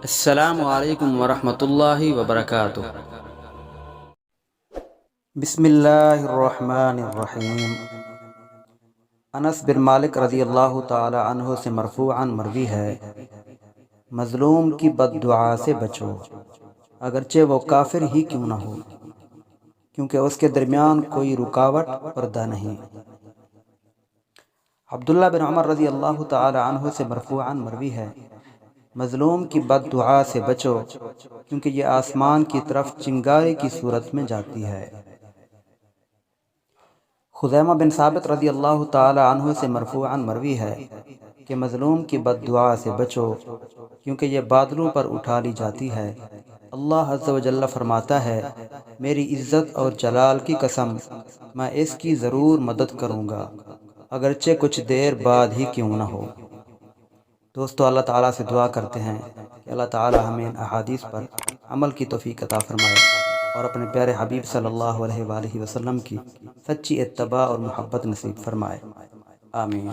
السلام علیکم ورحمۃ اللہ وبرکاتہ۔ بسم اللہ الرحمن الرحیم۔ انس بن مالک رضی اللہ تعالی عنہ سے مرفوعاً مروی ہے، مظلوم کی بد دعا سے بچو اگرچہ وہ کافر ہی کیوں نہ ہو، کیونکہ اس کے درمیان کوئی رکاوٹ پردہ نہیں۔ عبداللہ بن عمر رضی اللہ تعالی عنہ سے مرفوعاً مروی ہے، مظلوم کی بد دعا سے بچو کیونکہ یہ آسمان کی طرف چنگاری کی صورت میں جاتی ہے۔ خزیمہ بن ثابت رضی اللہ تعالی عنہ سے مرفوعاً مروی ہے کہ مظلوم کی بد دعا سے بچو کیونکہ یہ بادلوں پر اٹھا لی جاتی ہے۔ اللہ عز و جل فرماتا ہے، میری عزت اور جلال کی قسم میں اس کی ضرور مدد کروں گا اگرچہ کچھ دیر بعد ہی کیوں نہ ہو۔ دوستو، اللہ تعالیٰ سے دعا کرتے ہیں کہ اللہ تعالیٰ ہمیں ان احادیث پر عمل کی توفیق عطا فرمائے اور اپنے پیارے حبیب صلی اللہ علیہ وآلہ وسلم کی سچی اتباع اور محبت نصیب فرمائے، آمین۔